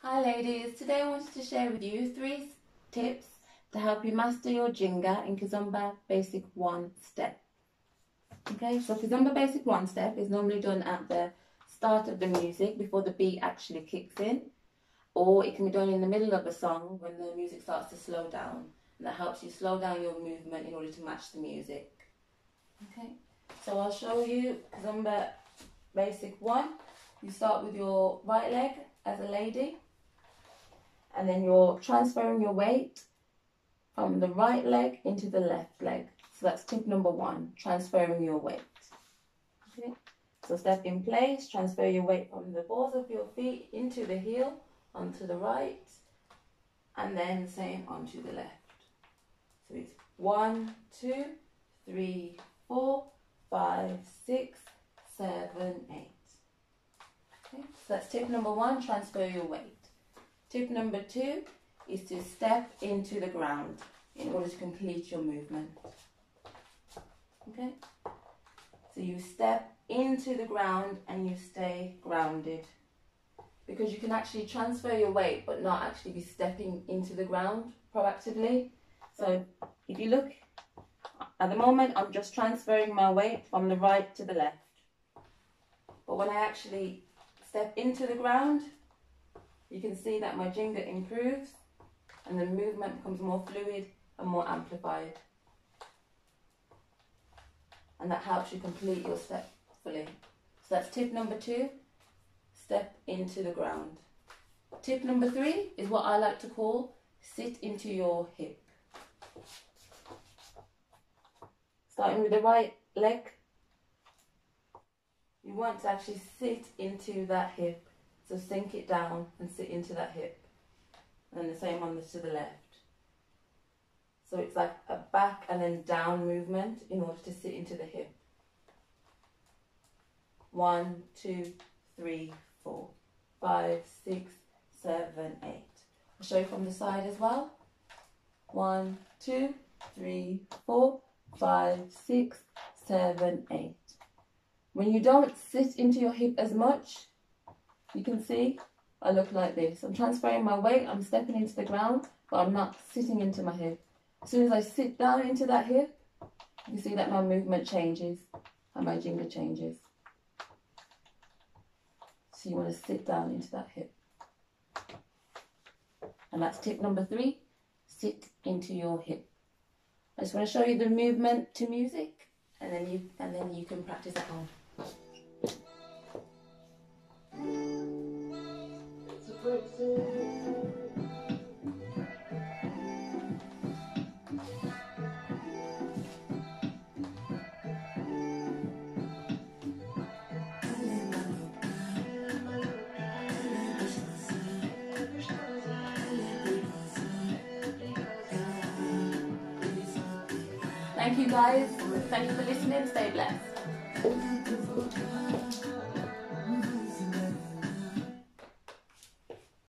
Hi ladies, today I wanted to share with you 3 tips to help you master your ginga in kizomba basic 1 step. Okay, so kizomba basic 1 step is normally done at the start of the music before the beat actually kicks in, or it can be done in the middle of a song when the music starts to slow down, and that helps you slow down your movement in order to match the music. Okay, so I'll show you kizomba basic 1. You start with your right leg as a lady, and then you're transferring your weight from the right leg into the left leg. So that's tip number 1, transferring your weight. Okay, so step in place, transfer your weight from the balls of your feet into the heel, onto the right, and then the same onto the left. So it's 1, 2, 3, 4, 5, 6, 7, 8. Okay, so that's tip number 1, transfer your weight. Tip number 2 is to step into the ground in order to complete your movement. Okay, so you step into the ground and you stay grounded, because you can actually transfer your weight but not actually be stepping into the ground proactively. So if you look at the moment, I'm just transferring my weight from the right to the left, but when I actually step into the ground, you can see that my ginga improves and the movement becomes more fluid and more amplified. And that helps you complete your step fully. So that's tip number 2, step into the ground. Tip number 3 is what I like to call sit into your hip. Starting with the right leg, you want to actually sit into that hip. So sink it down and sit into that hip. And the same on to the left. So it's like a back and then down movement in order to sit into the hip. 1, 2, 3, 4, 5, 6, 7, 8. I'll show you from the side as well. 1, 2, 3, 4, 5, 6, 7, 8. When you don't sit into your hip as much, you can see I look like this. I'm transferring my weight, I'm stepping into the ground, but I'm not sitting into my hip. As soon as I sit down into that hip, you can see that my movement changes and my ginga changes. So you want to sit down into that hip. And that's tip number 3, sit into your hip. I just want to show you the movement to music, and then you can practice at home. Thank you guys. Thank you for listening. Stay blessed.